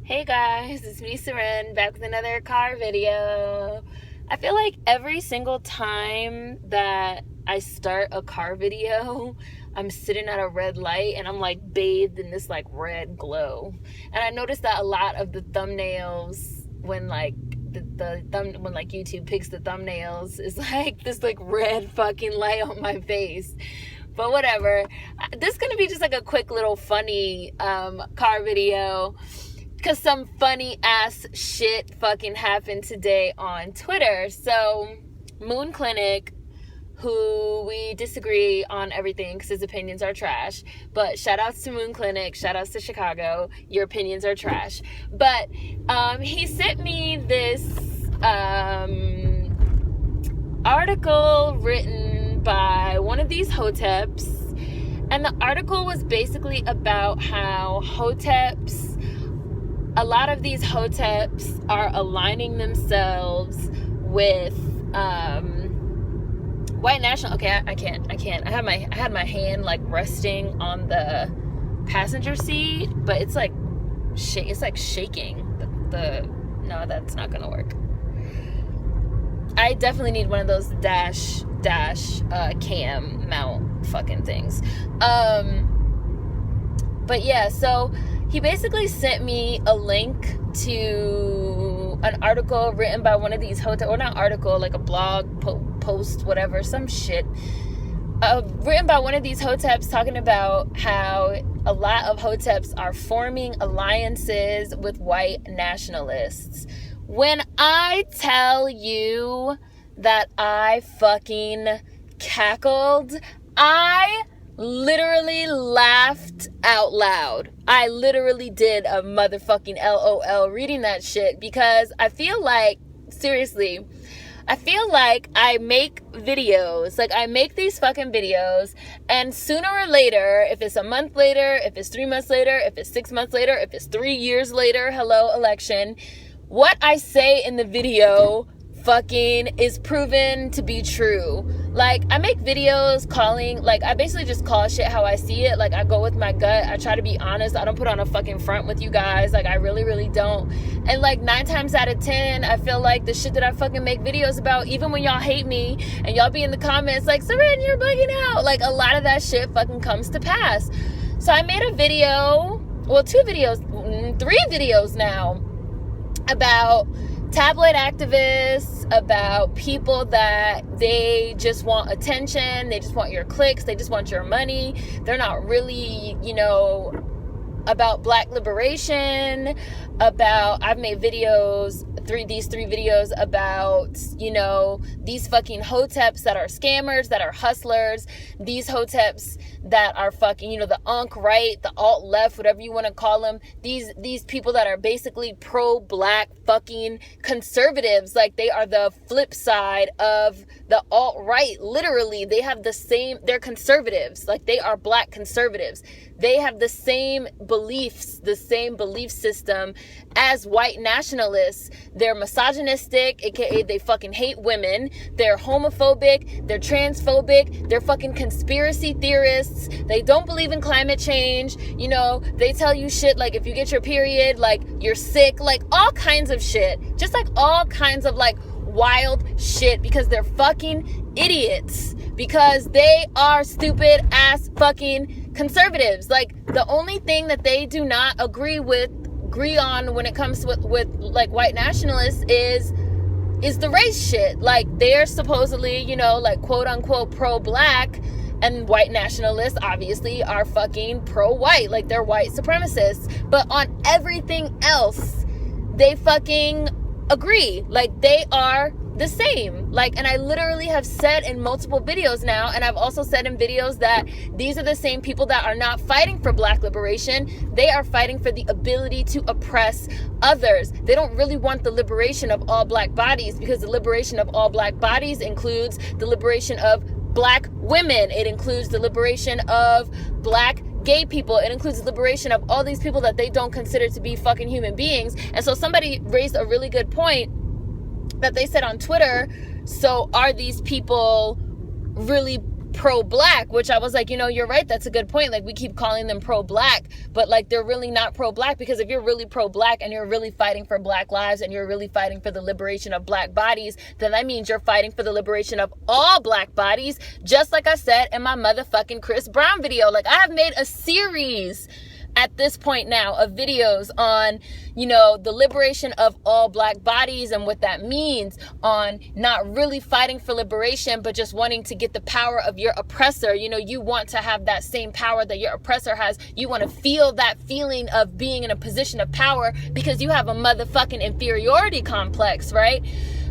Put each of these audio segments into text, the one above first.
Hey guys, it's me, Seren, back with another car video. I feel like every single time that I start a car video, I'm sitting at a red light and I'm like bathed in this like red glow. And I noticed that a lot of the thumbnails when like when like YouTube picks the thumbnails is like this like red fucking light on my face. But whatever. This is gonna be just like a quick little funny car video, because some funny ass shit fucking happened today on Twitter. So, Moon Clinic, who we disagree on everything because his opinions are trash. But shout outs to Moon Clinic, shout outs to Chicago. Your opinions are trash. But he sent me this article written by one of these Hoteps. And the article was basically about how Hoteps, a lot of these Hoteps are aligning themselves with white national. Okay, I can't. I had my hand like resting on the passenger seat, but it's like shaking. No, that's not gonna work. I definitely need one of those dash cam mount fucking things. But yeah, so he basically sent me a link to an article written by one of these Hoteps, or not article, like a blog post, whatever, some shit, written by one of these Hoteps talking about how a lot of Hoteps are forming alliances with white nationalists. When I tell you that I fucking cackled, I literally laughed out loud. I literally did a motherfucking LOL reading that shit, because I feel like, seriously, I feel like I make videos, like I make these fucking videos, and sooner or later, if it's a month later, if it's 3 months later, if it's 6 months later, if it's 3 years later, hello election, what I say in the video fucking is proven to be true. Like, I make videos calling, like, I basically just call shit how I see it. Like, I go with my gut. I try to be honest. I don't put on a fucking front with you guys. Like, I really, really don't. And, like, 9 times out of 10, I feel like the shit that I fucking make videos about, even when y'all hate me and y'all be in the comments like, Seren, you're bugging out. Like, a lot of that shit fucking comes to pass. So I made a video, well, 2 videos, 3 videos now, about tabloid activists, about people that they just want attention, they just want your clicks, they just want your money. They're not really, about black liberation, about, I've made videos, these three videos about, these fucking Hoteps that are scammers, that are hustlers, these Hoteps that are fucking, the unk right, the alt left, whatever you want to call them, these people that are basically pro-black fucking conservatives. Like, they are the flip side of the alt right. Literally, they have they're conservatives. Like, they are black conservatives. They have the same beliefs, the same belief system as white nationalists. They're misogynistic, aka they fucking hate women. They're homophobic, they're transphobic, they're fucking conspiracy theorists. They don't believe in climate change. They tell you shit like if you get your period, like you're sick, like all kinds of shit. Just like all kinds of like wild shit, because they're fucking idiots. Because they are stupid ass fucking conservatives. Like, the only thing that they do not agree on when it comes with like white nationalists is the race shit. Like, they're supposedly, like quote unquote pro-black, and white nationalists obviously are fucking pro-white. Like, they're white supremacists. But on everything else, they fucking agree. Like, they are the same. Like, and I literally have said in multiple videos now, and I've also said in videos, that these are the same people that are not fighting for black liberation. They are fighting for the ability to oppress others. They don't really want the liberation of all black bodies, because the liberation of all black bodies includes the liberation of black women. It includes the liberation of black gay people. It includes the liberation of all these people that they don't consider to be fucking human beings. And so somebody raised a really good point that they said on Twitter. So are these people really pro-black, which I was like, you're right, that's a good point. Like, we keep calling them pro-black, but like, they're really not pro-black, because if you're really pro-black and you're really fighting for black lives and you're really fighting for the liberation of black bodies, then that means you're fighting for the liberation of all black bodies, just like I said in my motherfucking Chris Brown video. Like, I have made a series at this point now of videos on, the liberation of all black bodies and what that means, on not really fighting for liberation, but just wanting to get the power of your oppressor. You want to have that same power that your oppressor has. You want to feel that feeling of being in a position of power because you have a motherfucking inferiority complex, right?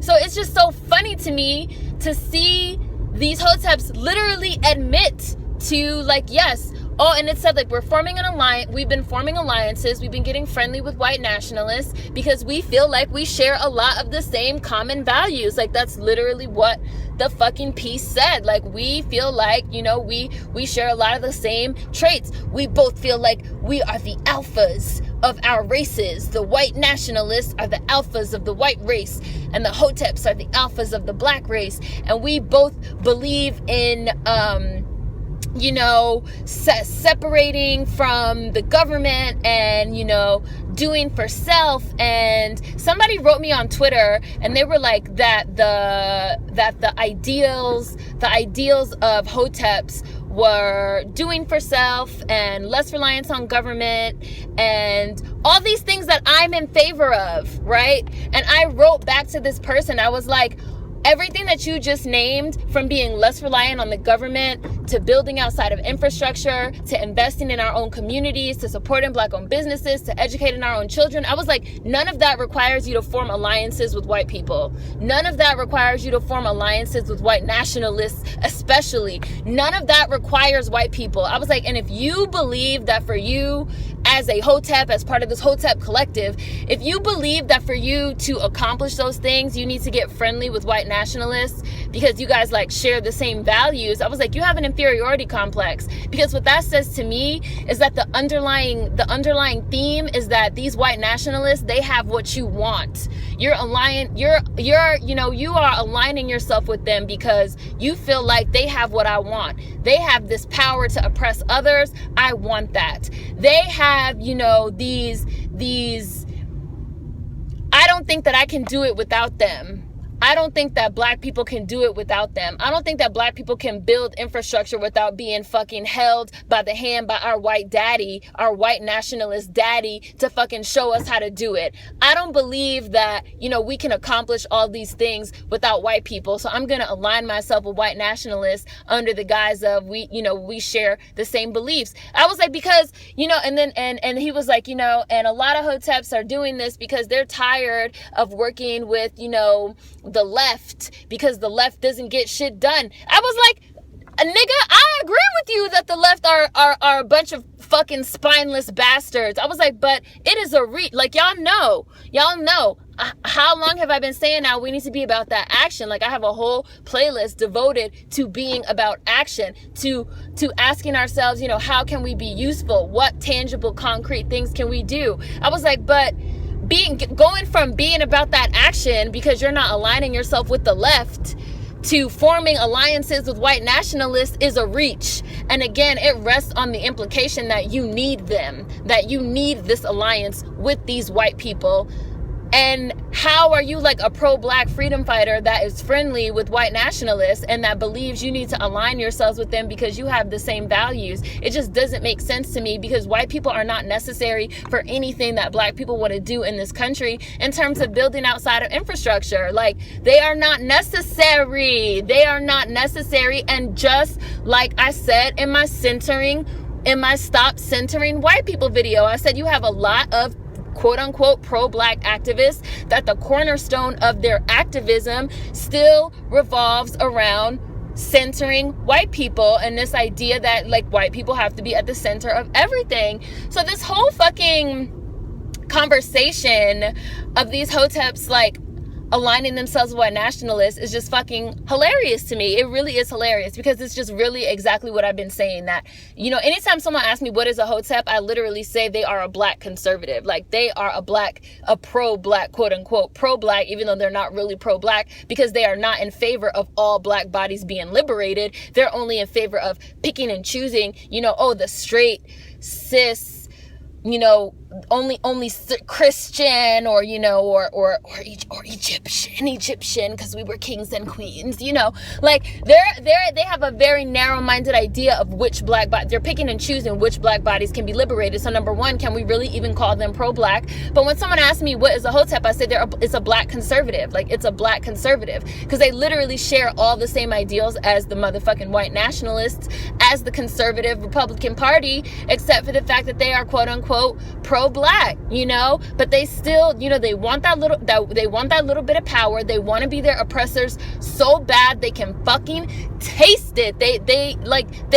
So it's just so funny to me to see these Hoteps literally admit to, like, yes, oh, and it said, like, we're forming an alliance. We've been forming alliances. We've been getting friendly with white nationalists because we feel like we share a lot of the same common values. Like, that's literally what the fucking piece said. Like, we feel like, we share a lot of the same traits. We both feel like we are the alphas of our races. The white nationalists are the alphas of the white race, and the Hoteps are the alphas of the black race. And we both believe in, separating from the government and, doing for self. And somebody wrote me on Twitter and they were like that the ideals of Hoteps were doing for self and less reliance on government and all these things that I'm in favor of, right? And I wrote back to this person, I was like, everything that you just named, from being less reliant on the government, to building outside of infrastructure, to investing in our own communities, to supporting black-owned businesses, to educating our own children, I was like, none of that requires you to form alliances with white people. None of that requires you to form alliances with white nationalists, especially. None of that requires white people. I was like, and if you believe that for you, as a Hotep, as part of this Hotep collective, if you believe that for you to accomplish those things, you need to get friendly with white nationalists because you guys like share the same values, I was like, you have an inferiority complex. Because what that says to me is that the underlying theme is that these white nationalists, they have what you want. You are aligning yourself with them because you feel like they have what I want. They have this power to oppress others. I want that. They have, these, I don't think that I can do it without them. I don't think that black people can do it without them. I don't think that black people can build infrastructure without being fucking held by the hand by our white daddy, our white nationalist daddy, to fucking show us how to do it. I don't believe that, we can accomplish all these things without white people. So I'm going to align myself with white nationalists under the guise of we share the same beliefs. I was like, because, and he was like, and a lot of Hoteps are doing this because they're tired of working with, the left, because the left doesn't get shit done. I was like, nigga, I agree with you that the left are a bunch of fucking spineless bastards. I was like, but it is like, y'all know, how long have I been saying now we need to be about that action? Like, I have a whole playlist devoted to being about action, to asking ourselves, how can we be useful? What tangible, concrete things can we do? I was like, but going from being about that action because you're not aligning yourself with the left to forming alliances with white nationalists is a reach. And again, it rests on the implication that you need them, that you need this alliance with these white people. And how are you like a pro-black freedom fighter that is friendly with white nationalists and that believes you need to align yourselves with them because you have the same values? It just doesn't make sense to me, because white people are not necessary for anything that black people want to do in this country in terms of building outside of infrastructure. Like, they are not necessary. They are not necessary. And just like I said in my Stop Centering White People video, I said you have a lot of quote unquote pro-black activists that the cornerstone of their activism still revolves around centering white people and this idea that like white people have to be at the center of everything. So this whole fucking conversation of these Hoteps like aligning themselves with white nationalists is just fucking hilarious to me. It really is hilarious, because it's just really exactly what I've been saying, that, you know, anytime someone asks me what is a Hotep, I literally say they are a black conservative. Like, they are a pro-black, quote unquote, pro-black, even though they're not really pro-black, because they are not in favor of all black bodies being liberated. They're only in favor of picking and choosing, you know, oh, the straight, cis, you know, only Christian, or, you know, or Egyptian, because we were kings and queens, you know, like they have a very narrow-minded idea of which black body they're picking and choosing, which black bodies can be liberated. So number one, can we really even call them pro-black? But when someone asks me what is a Hotep, I say it's a black conservative. Like, it's a black conservative, because they literally share all the same ideals as the motherfucking white nationalists, as the conservative Republican Party, except for the fact that they are, quote unquote, pro-black, you know. But they still, you know, they want that little bit of power. They want to be their oppressors so bad they can fucking taste it. They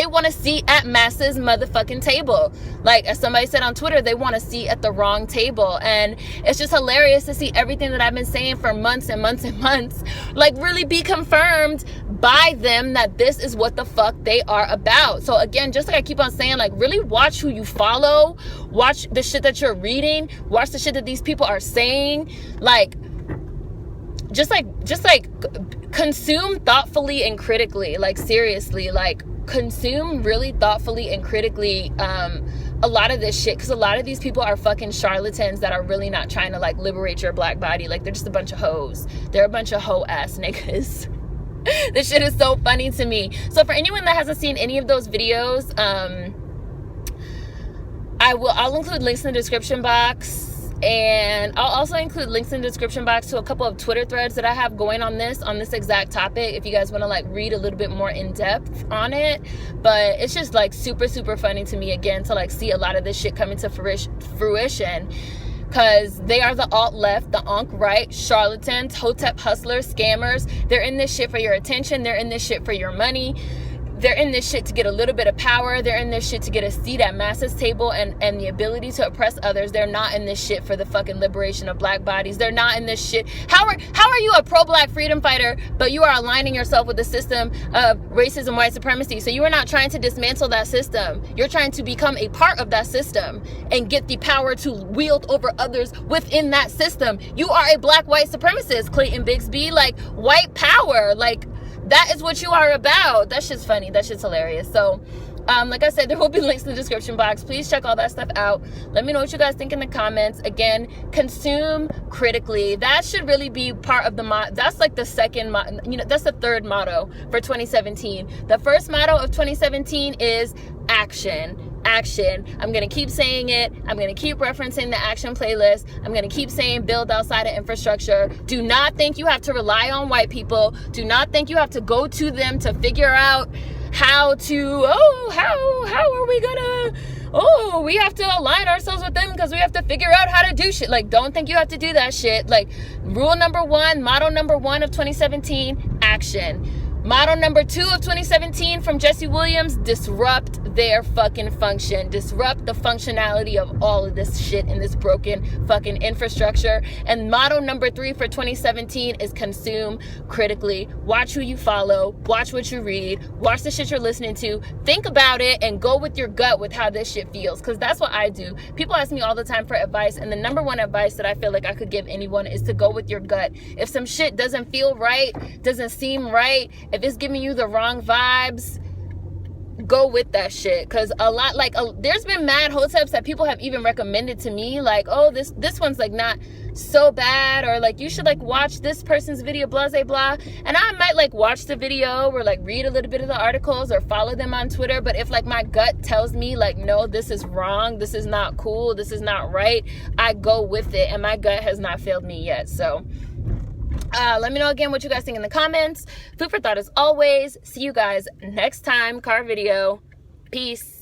want to see at masses motherfucking table. Like, as somebody said on Twitter, they want to see at the wrong table. And it's just hilarious to see everything that I've been saying for months and months and months, like, really be confirmed by them, that this is what the fuck they are about. So again, just like I keep on saying, like, really watch who you follow, watch the shit that you're reading, watch the shit that these people are saying. Like, just like consume thoughtfully and critically. Like, seriously, like, consume really thoughtfully and critically a lot of this shit, because a lot of these people are fucking charlatans that are really not trying to, like, liberate your black body. Like, they're just a bunch of hoes. They're a bunch of hoe ass niggas. This shit is so funny to me. So for anyone that hasn't seen any of those videos, I'll include links in the description box, and I'll also include links in the description box to a couple of Twitter threads that I have going on this exact topic, if you guys want to, like, read a little bit more in depth on it. But it's just, like, super funny to me, again, to, like, see a lot of this shit coming to fruition. Because they are the alt-left, the onk-right, charlatans, Hotep hustlers, scammers. They're in this shit for your attention. They're in this shit for your money. They're in this shit to get a little bit of power. They're in this shit to get a seat at masses table and the ability to oppress others. They're not in this shit for the fucking liberation of black bodies. They're not in this shit. How are you a pro-black freedom fighter, but you are aligning yourself with the system of racism, white supremacy? So you are not trying to dismantle that system. You're trying to become a part of that system and get the power to wield over others within that system. You are a black white supremacist, Clayton Bigsby. Like, white power. Like, that is what you are about. That shit's funny. That shit's hilarious. So, like I said, there will be links in the description box. Please check all that stuff out. Let me know what you guys think in the comments. Again, consume critically. That should really be part of the that's like the second, that's the third motto for 2017. The first motto of 2017 is action. Action. I'm going to keep saying it. I'm going to keep referencing the action playlist. I'm going to keep saying build outside of infrastructure. Do not think you have to rely on white people. Do not think you have to go to them to figure out how to, how are we gonna, we have to align ourselves with them because we have to figure out how to do shit. Like, don't think you have to do that shit. Like, rule number one, motto number one of 2017, action. Motto number 2 of 2017 from Jesse Williams, disrupt their fucking function. Disrupt the functionality of all of this shit in this broken fucking infrastructure. And motto number 3 for 2017 is consume critically. Watch who you follow. Watch what you read. Watch the shit you're listening to. Think about it and go with your gut with how this shit feels. Because that's what I do. People ask me all the time for advice. And the number one advice that I feel like I could give anyone is to go with your gut. If some shit doesn't feel right, doesn't seem right, if it's giving you the wrong vibes, go with that shit. Because a lot, like, there's been mad Hoteps that people have even recommended to me, like, oh, this one's like not so bad, or like you should like watch this person's video, blah blah blah. And I might like watch the video or like read a little bit of the articles or follow them on Twitter, but if like my gut tells me like, no, this is wrong, this is not cool, this is not right, I go with it, and my gut has not failed me yet. So let me know again what you guys think in the comments. Food for thought as always. See you guys next time. Car video. Peace.